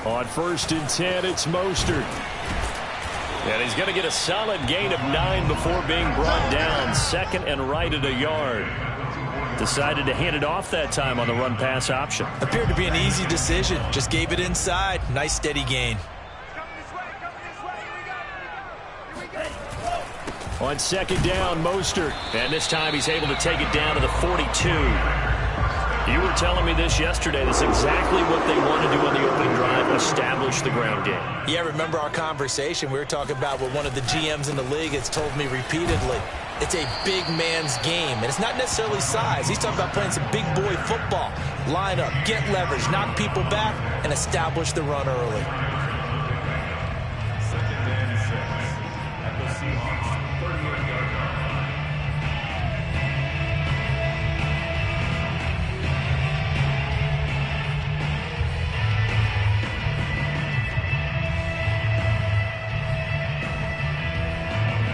On 1st and 10, it's Mostert. And he's going to get a solid gain of 9 before being brought down. 2nd and right at a yard. Decided to hand it off that time on the run-pass option. Appeared to be an easy decision. Just gave it inside. Nice steady gain. On 2nd down, Mostert. And this time he's able to take it down to the 42. You were telling me this yesterday. That's exactly what they want to do on the opening drive, establish the ground game. Yeah, remember our conversation? We were talking about what one of the GMs in the league has told me repeatedly. It's a big man's game, and it's not necessarily size. He's talking about playing some big boy football. Line up, get leverage, knock people back, and establish the run early.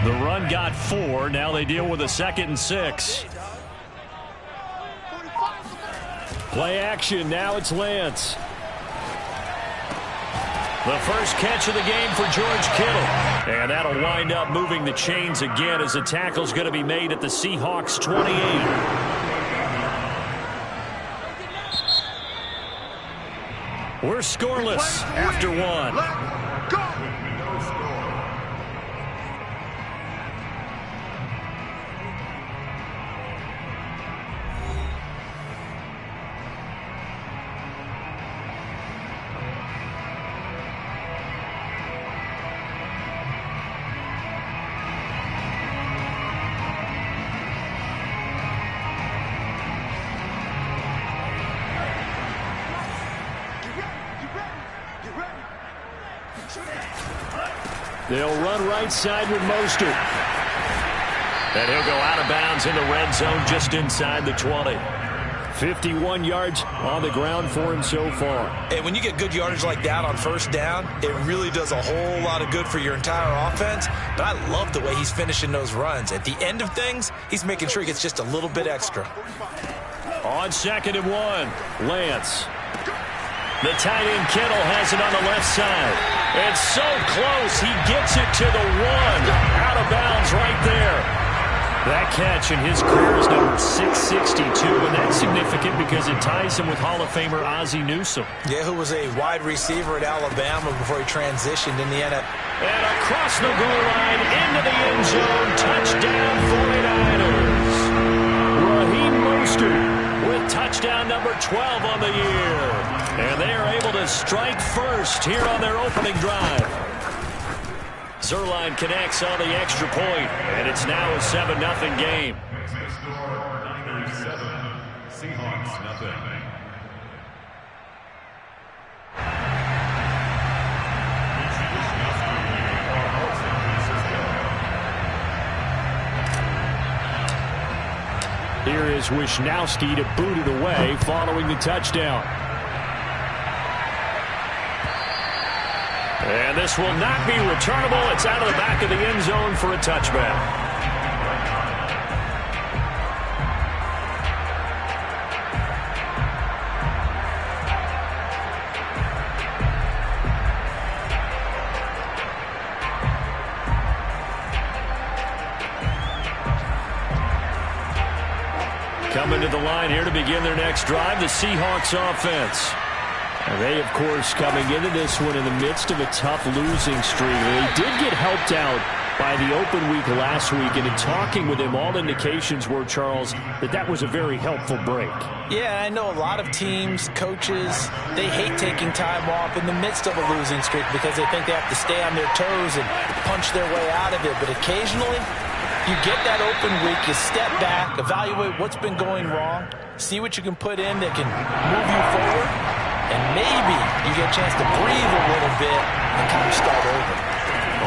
The run got 4. Now they deal with a 2nd and 6. Play action. Now it's Lance. The first catch of the game for George Kittle. And that'll wind up moving the chains again as the tackle's going to be made at the Seahawks 28. We're scoreless after 1. Go! They'll run right side with Mostert. And he'll go out of bounds in the red zone just inside the 20. 51 yards on the ground for him so far. And when you get good yardage like that on 1st down, it really does a whole lot of good for your entire offense. But I love the way he's finishing those runs. At the end of things, he's making sure he gets just a little bit extra. On 2nd and 1, Lance. The tight end Kittle has it on the left side. It's so close. He gets it to the 1. Out of bounds right there. That catch in his career is number 662, and that's significant because it ties him with Hall of Famer Ozzie Newsome. Yeah, who was a wide receiver at Alabama before he transitioned in the NFL. And across the goal line, into the end zone, touchdown 49ers. Raheem Mostert with touchdown number 12 on the year. And they are able to strike first here on their opening drive. Zerline connects on the extra point, and it's now a 7-0 game. Seahawks, nothing. Here is Wisnowski to boot it away following the touchdown. And this will not be returnable. It's out of the back of the end zone for a touchback. Coming to the line here to begin their next drive, the Seahawks offense. They, of course, coming into this one in the midst of a tough losing streak. They did get helped out by the open week last week, and in talking with him, all indications were, Charles, that was a very helpful break. Yeah, I know a lot of teams, coaches, they hate taking time off in the midst of a losing streak because they think they have to stay on their toes and punch their way out of it. But occasionally, you get that open week, you step back, evaluate what's been going wrong, see what you can put in that can move you forward, and maybe you get a chance to breathe a little bit and kind of start over.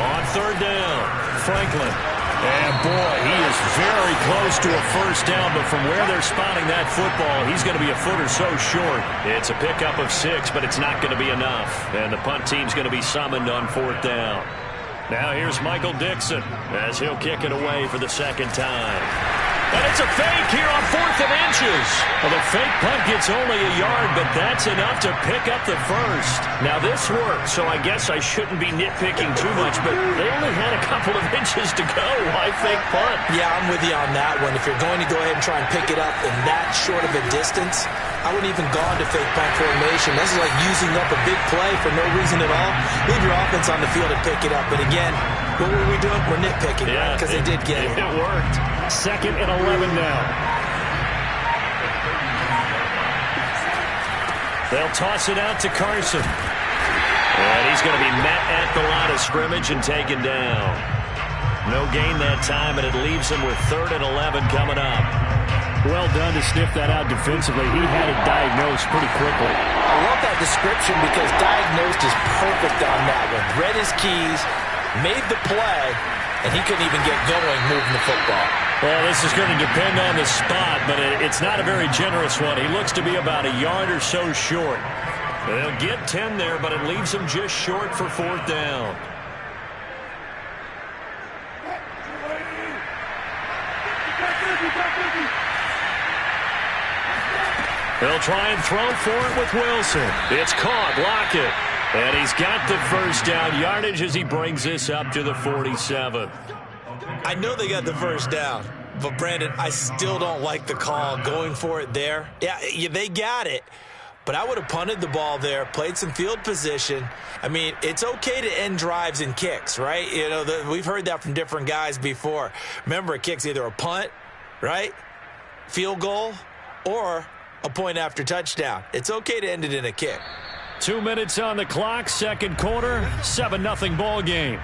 On 3rd down, Franklin. And boy, he is very close to a first down, but from where they're spotting that football, he's going to be a foot or so short. It's a pickup of 6, but it's not going to be enough. And the punt team's going to be summoned on 4th down. Now here's Michael Dixon as he'll kick it away for the 2nd time. And it's a fake here on 4th and inches. Well, the fake punt gets only a yard, but that's enough to pick up the first. Now, this worked, so I guess I shouldn't be nitpicking too much, but they only had a couple of inches to go. Why fake punt? Yeah, I'm with you on that one. If you're going to go ahead and try and pick it up in that short of a distance, I wouldn't even gone to fake punt formation. This is like using up a big play for no reason at all. Leave your offense on the field and pick it up. But again, what were we doing? We're nitpicking, right? Because they did get it. It worked. 2nd and 11 now. They'll toss it out to Carson. And he's going to be met at the line of scrimmage and taken down. No gain that time, and it leaves him with 3rd and 11 coming up. Well done to sniff that out defensively. He had it diagnosed pretty quickly. I love that description because diagnosed is perfect on that one. Read his keys, made the play, and he couldn't even get going moving the football. Well, this is going to depend on the spot, but it's not a very generous one. He looks to be about a yard or so short. They'll get 10 there, but it leaves him just short for 4th down. They'll try and throw for it with Wilson. It's caught. Lockett. And he's got the first down yardage as he brings this up to the 47. I know they got the first down, but Brandon, I still don't like the call going for it there. Yeah, they got it, but I would have punted the ball there, played some field position. I mean, it's okay to end drives and kicks, right? You know, we've heard that from different guys before. Remember, a kick's either a punt, right, field goal, or a point after touchdown. It's okay to end it in a kick. 2 minutes on the clock, 2nd quarter, 7-0 ball game.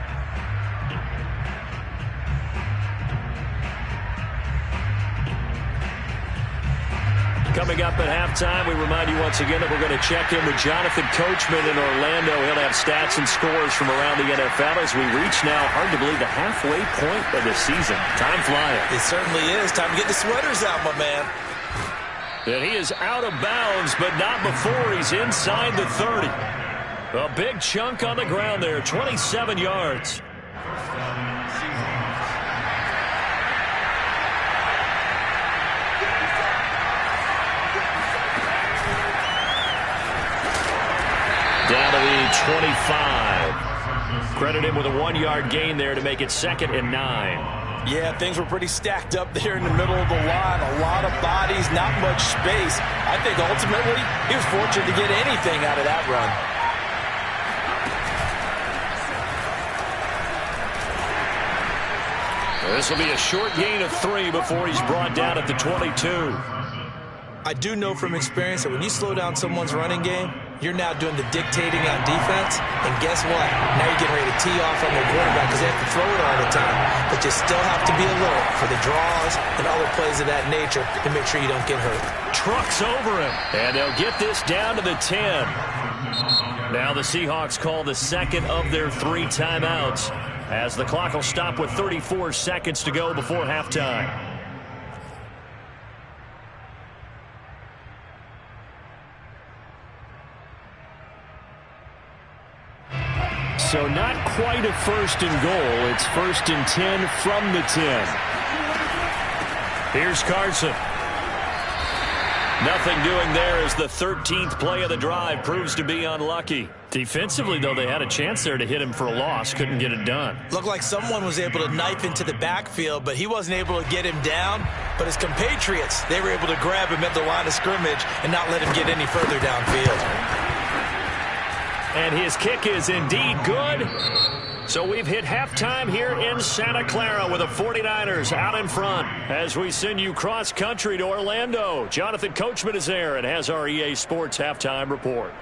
Coming up at halftime, we remind you once again that we're going to check in with Jonathan Coachman in Orlando. He'll have stats and scores from around the NFL as we reach now, hard to believe, the halfway point of the season. Time flying. It certainly is. Time to get the sweaters out, my man. And he is out of bounds, but not before he's inside the 30. A big chunk on the ground there, 27 yards. Down to the 25. Credit him with a 1-yard gain there to make it 2nd and 9. Yeah, things were pretty stacked up there in the middle of the line. A lot of bodies, not much space. I think ultimately he was fortunate to get anything out of that run. This will be a short gain of 3 before he's brought down at the 22. I do know from experience that when you slow down someone's running game, you're now doing the dictating on defense. And guess what? Now you're getting ready to tee off on their quarterback because they have to throw it all the time. But you still have to be alert for the draws and other plays of that nature to make sure you don't get hurt. Trucks over him. And they'll get this down to the 10. Now the Seahawks call the 2nd of their 3 timeouts as the clock will stop with 34 seconds to go before halftime. So not quite a 1st and goal. It's 1st and 10 from the 10. Here's Carson. Nothing doing there as the 13th play of the drive proves to be unlucky. Defensively, though, they had a chance there to hit him for a loss. Couldn't get it done. Looked like someone was able to knife into the backfield, but he wasn't able to get him down. But his compatriots, they were able to grab him at the line of scrimmage and not let him get any further downfield. And his kick is indeed good. So we've hit halftime here in Santa Clara with the 49ers out in front. As we send you cross-country to Orlando, Jonathan Coachman is there and has our EA Sports halftime report.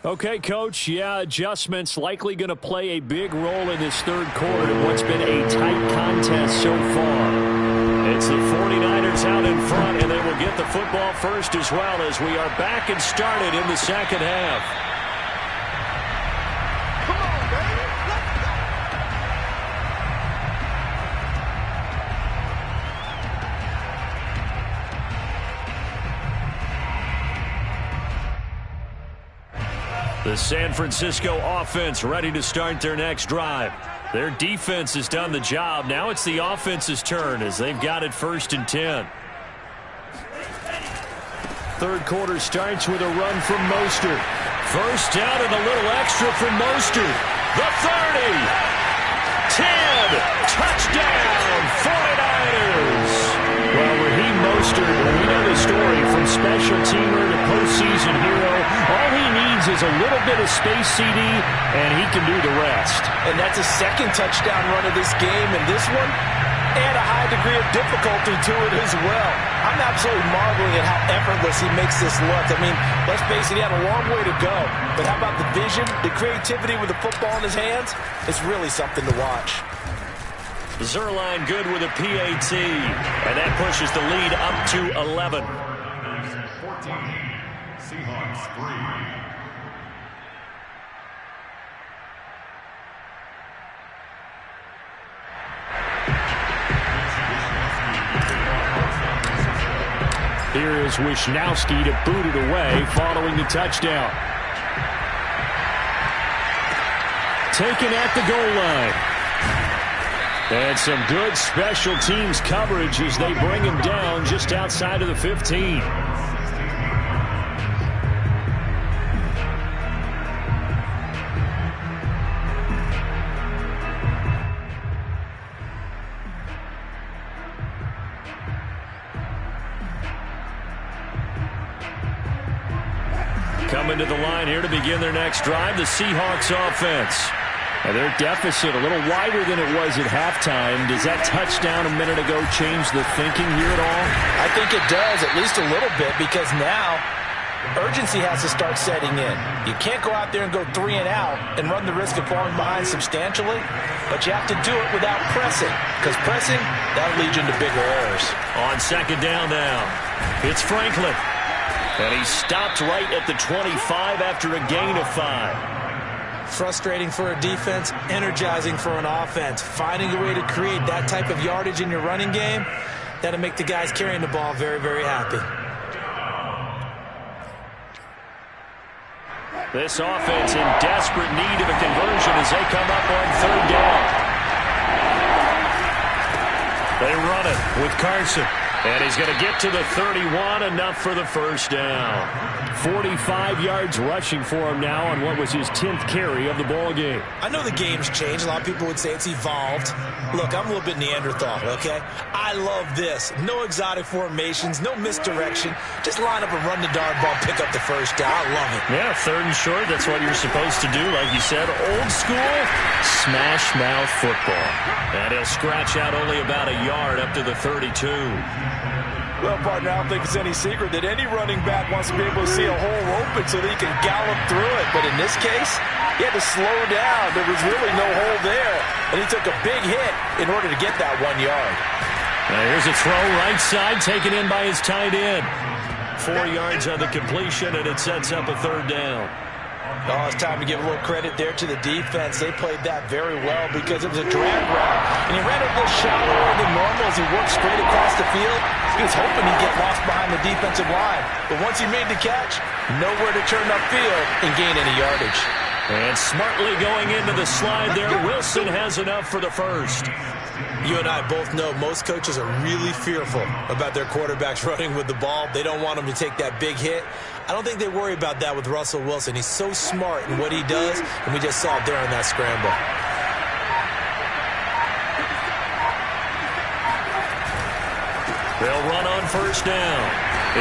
Okay, Coach, adjustments likely going to play a big role in this 3rd quarter in what's been a tight contest so far. It's the 49ers out in front, and they will get the football first as well as we are back and started in the 2nd half. Come on, baby. Let's go. The San Francisco offense ready to start their next drive. Their defense has done the job. Now it's the offense's turn as they've got it 1st and 10. Third quarter starts with a run from Mostert. First down and a little extra from Mostert. The 30. 10. Touchdown, 49ers. Well, Raheem Mostert, we know the story, from special teamer to postseason hero. All he needs is a little bit of space, CD, and he can do the rest. And that's a second touchdown run of this game, and this one, and a high degree of difficulty to it as well. I'm absolutely marveling at how effortless he makes this look. I mean, let's face it, he had a long way to go. But how about the vision, the creativity with the football in his hands? It's really something to watch. Zerline good with a PAT, and that pushes the lead up to 11. 14. Seahawks 3. Here is Wisnowski to boot it away following the touchdown. Taken at the goal line. And some good special teams coverage as they bring him down just outside of the 15. Coming to the line here to begin their next drive, the Seahawks offense. And their deficit a little wider than it was at halftime. Does that touchdown a minute ago change the thinking here at all? I think it does, at least a little bit, because now urgency has to start setting in. You can't go out there and go 3 and out and run the risk of falling behind substantially, but you have to do it without pressing, because pressing, that'll lead you into bigger errors. On second down now, it's Franklin. And he stopped right at the 25 after a gain of 5. Frustrating for a defense, energizing for an offense. Finding a way to create that type of yardage in your running game, that'll make the guys carrying the ball very, very happy. This offense in desperate need of a conversion as they come up on third down. They run it with Carson. And he's going to get to the 31, enough for the first down. 45 yards rushing for him now on what was his 10th carry of the ball game. I know the game's changed. A lot of people would say it's evolved. Look, I'm a little bit Neanderthal, okay? I love this. No exotic formations, no misdirection. Just line up and run the darn ball, pick up the first down. I love it. Yeah, third and short, that's what you're supposed to do. Like you said, old school, smash mouth football. And he'll scratch out only about a yard up to the 32. Well, partner, I don't think it's any secret that any running back wants to be able to see a hole open so that he can gallop through it. But in this case, he had to slow down. There was really no hole there. And he took a big hit in order to get that 1 yard. Now here's a throw right side taken in by his tight end. 4 yards on the completion, and it sets up a third down. Oh, it's time to give a little credit there to the defense. They played that very well because it was a drag route. And he ran it a little shallower than normal as he worked straight across the field. He was hoping he'd get lost behind the defensive line. But once he made the catch, nowhere to turn upfield and gain any yardage. And smartly going into the slide there, Wilson has enough for the first. You and I both know most coaches are really fearful about their quarterbacks running with the ball. They don't want them to take that big hit. I don't think they worry about that with Russell Wilson. He's so smart in what he does, and we just saw it there on that scramble. They'll run on first down.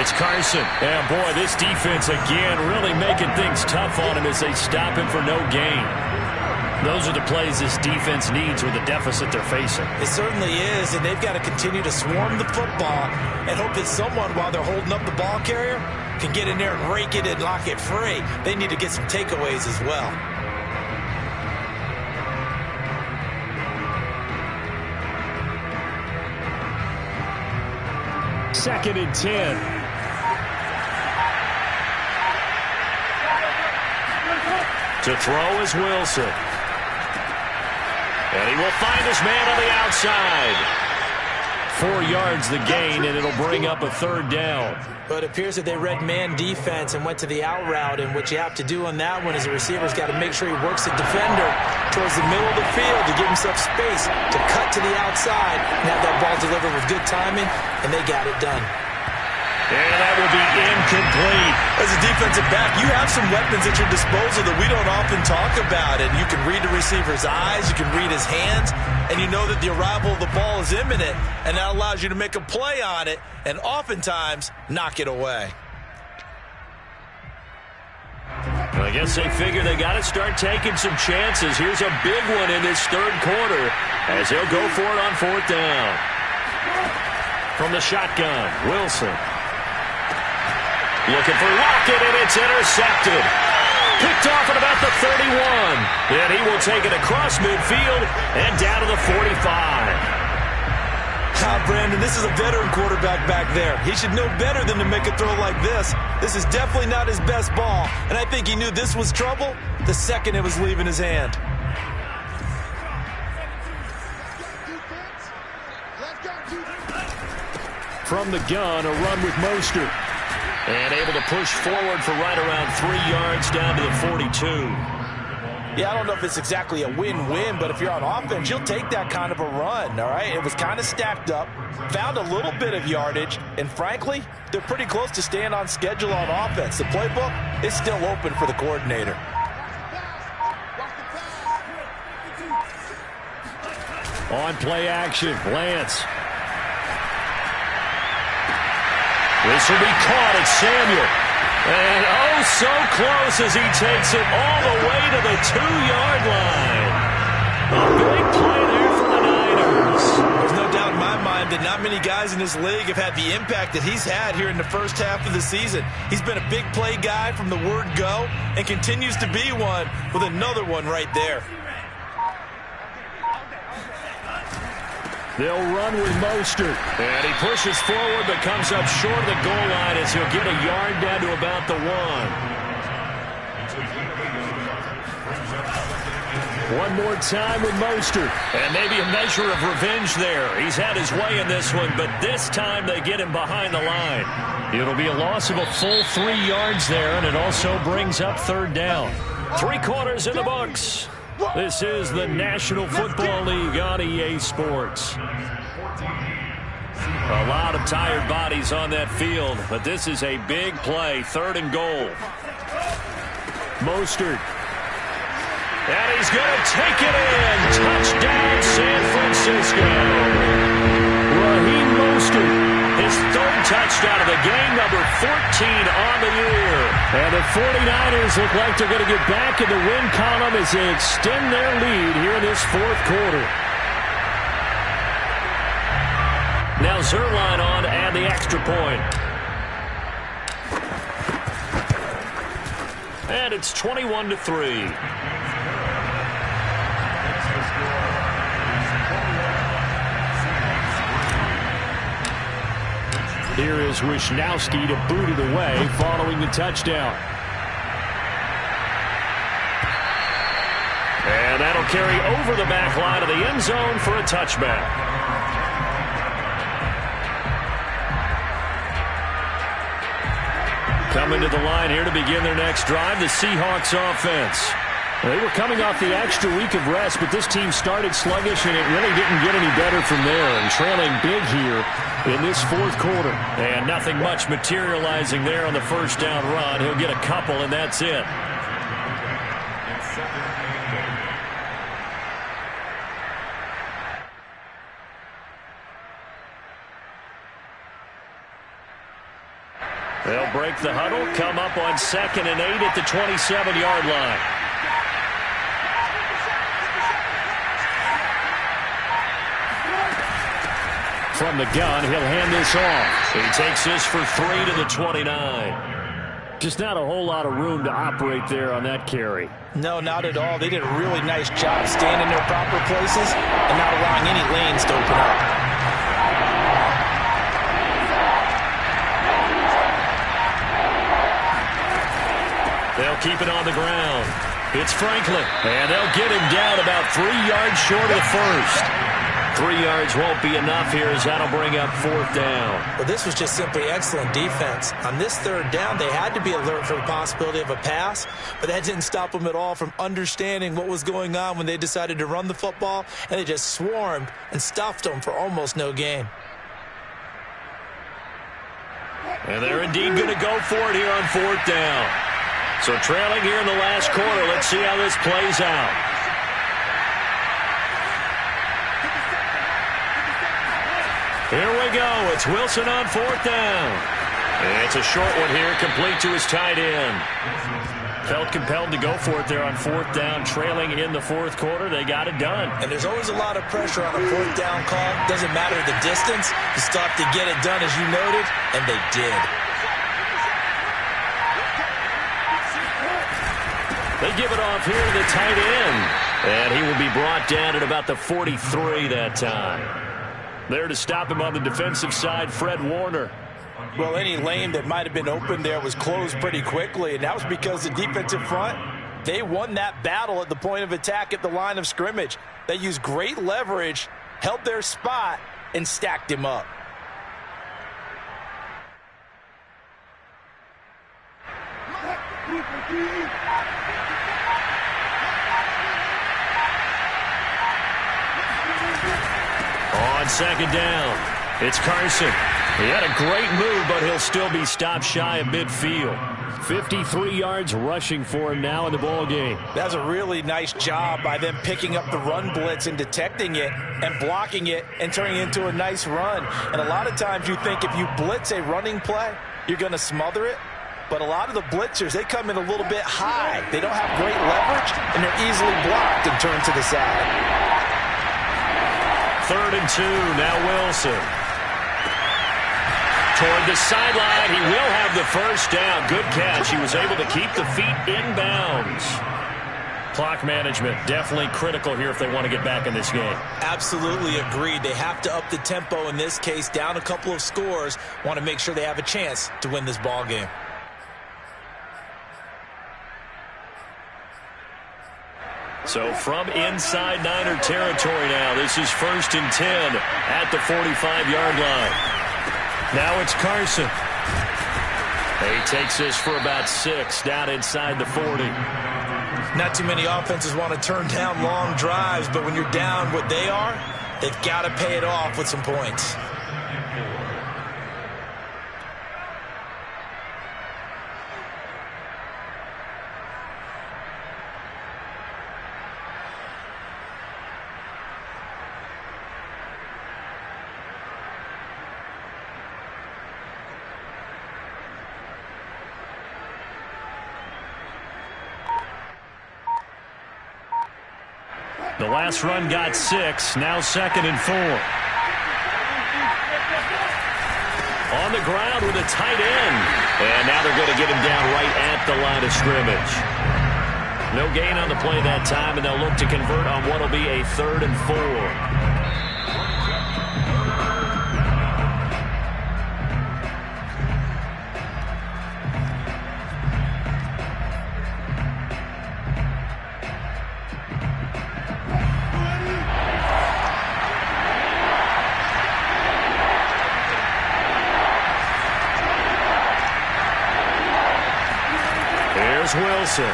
It's Carson. And boy, this defense again really making things tough on him as they stop him for no gain. Those are the plays this defense needs with the deficit they're facing. It certainly is, and they've got to continue to swarm the football and hope that someone, while they're holding up the ball carrier, can get in there and rake it and lock it free. They need to get some takeaways as well. Second and 10. To throw is Wilson. And he will find his man on the outside. 4 yards the gain, and it'll bring up a 3rd down. But it appears that they read man defense and went to the out route, and what you have to do on that one is the receiver's got to make sure he works the defender towards the middle of the field to give himself space to cut to the outside and have that ball delivered with good timing, and they got it done. And that will be incomplete. As a defensive back, you have some weapons at your disposal that we don't often talk about. And you can read the receiver's eyes, you can read his hands, and you know that the arrival of the ball is imminent, and that allows you to make a play on it and oftentimes knock it away. Well, I guess they figure they got to start taking some chances. Here's a big one in this 3rd quarter as they'll go for it on 4th down. From the shotgun, Wilson. Looking for Lockett, and it's intercepted. Picked off at about the 31. And he will take it across midfield and down to the 45. Brandon, this is a veteran quarterback back there. He should know better than to make a throw like this. This is definitely not his best ball, and I think he knew this was trouble the second it was leaving his hand. From the gun, a run with Mostert. And able to push forward for right around 3 yards down to the 42. Yeah, I don't know if it's exactly a win-win, but if you're on offense, you'll take that kind of a run, all right? It was kind of stacked up, found a little bit of yardage, and frankly, they're pretty close to staying on schedule on offense. The playbook is still open for the coordinator. On play action, Lance. This will be caught at Samuel. And oh, so close as he takes it all the way to the 2-yard line. A big play there for the Niners. There's no doubt in my mind that not many guys in this league have had the impact that he's had here in the first half of the season. He's been a big play guy from the word go and continues to be one with another one right there. They'll run with Mostert. And he pushes forward but comes up short of the goal line as he'll get a yard down to about the 1. One more time with Mostert. And maybe a measure of revenge there. He's had his way in this one, but this time they get him behind the line. It'll be a loss of a full 3 yards there, and it also brings up 3rd down. 3 quarters in the books. This is the National Football League on EA Sports. A lot of tired bodies on that field, but this is a big play, 3rd and goal. Mostert. And he's going to take it in. Touchdown, San Francisco. Raheem Mostert. His 3rd touchdown of the game, number 14 on the year. And the 49ers look like they're going to get back in the win column as they extend their lead here in this 4th quarter. Now Zerline on and the extra point. And it's 21-3. Here is Wisnowski to boot it away following the touchdown. And that'll carry over the back line of the end zone for a touchback. Coming to the line here to begin their next drive, the Seahawks offense. They were coming off the extra week of rest, but this team started sluggish, and it really didn't get any better from there. And trailing big here in this 4th quarter. And nothing much materializing there on the 1st down run. He'll get a couple, and that's it. They'll break the huddle, come up on 2nd and 8 at the 27-yard line. From the gun, he'll hand this off. He takes this for 3 to the 29. Just not a whole lot of room to operate there on that carry. No, not at all. They did a really nice job staying in their proper places and not allowing any lanes to open up. They'll keep it on the ground. It's Franklin, and they'll get him down about 3 yards short of the 1st. 3 yards won't be enough here as that'll bring up 4th down. Well, this was just simply excellent defense. On this 3rd down, they had to be alert for the possibility of a pass, but that didn't stop them at all from understanding what was going on when they decided to run the football, and they just swarmed and stuffed them for almost no gain. And they're indeed going to go for it here on 4th down. So trailing here in the last quarter, let's see how this plays out. Here we go. It's Wilson on 4th down. And it's a short one here, complete to his tight end. Felt compelled to go for it there on 4th down, trailing in the 4th quarter. They got it done. And there's always a lot of pressure on a 4th down call. Doesn't matter the distance. You stop to get it done, as you noted, and they did. They give it off here to the tight end. And he will be brought down at about the 43 that time. There to stop him on the defensive side, Fred Warner. Well, any lane that might have been open there was closed pretty quickly, and that was because the defensive front, they won that battle at the point of attack at the line of scrimmage. They used great leverage, held their spot, and stacked him up. On 2nd down, it's Carson. He had a great move, but he'll still be stopped shy of midfield. 53 yards rushing for him now in the ball game. That's a really nice job by them picking up the run blitz and detecting it and blocking it and turning it into a nice run. And a lot of times you think if you blitz a running play, you're going to smother it. But a lot of the blitzers, they come in a little bit high. They don't have great leverage, and they're easily blocked and turned to the side. 3rd and 2, now Wilson. Toward the sideline, he will have the 1st down. Good catch. He was able to keep the feet in bounds. Clock management, definitely critical here if they want to get back in this game. Absolutely agreed. They have to up the tempo in this case, down a couple of scores. Want to make sure they have a chance to win this ball game. So from inside Niner territory now, this is 1st and 10 at the 45-yard line. Now it's Carson. He takes this for about 6 down inside the 40. Not too many offenses want to turn down long drives, but when you're down what they are, they've got to pay it off with some points. The last run got 6, now 2nd and 4. On the ground with a tight end. And now they're going to get him down right at the line of scrimmage. No gain on the play that time, and they'll look to convert on what will be a 3rd and 4. Wilson.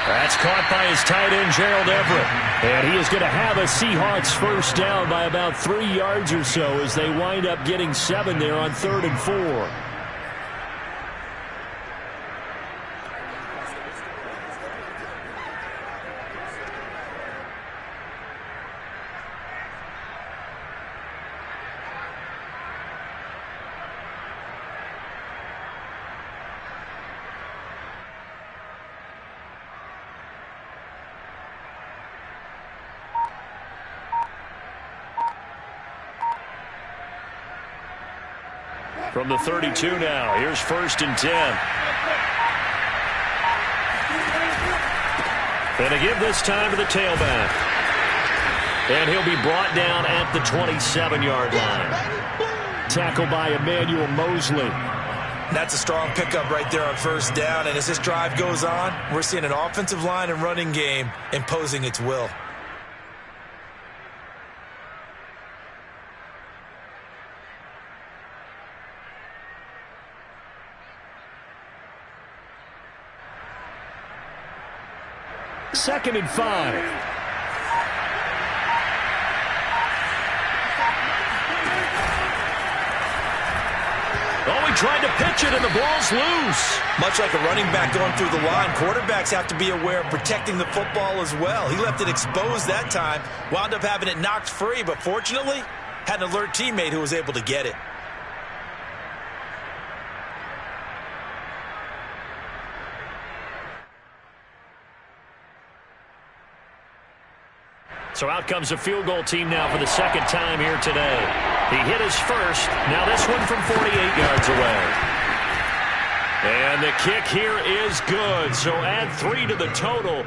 That's caught by his tight end, Gerald Everett. And he is going to have a Seahawks 1st down by about 3 yards or so as they wind up getting 7 there on 3rd and 4. From the 32 now, here's 1st and 10. And a give this time to the tailback. And he'll be brought down at the 27-yard line. Tackled by Emmanuel Mosley. That's a strong pickup right there on 1st down. And as this drive goes on, we're seeing an offensive line and running game imposing its will. 2nd and 5. Oh, he tried to pitch it, and the ball's loose. Much like a running back going through the line, quarterbacks have to be aware of protecting the football as well. He left it exposed that time, wound up having it knocked free, but fortunately, had an alert teammate who was able to get it. So out comes a field goal team now for the 2nd time here today. He hit his first. Now this one from 48 yards away. And the kick here is good. So add 3 to the total.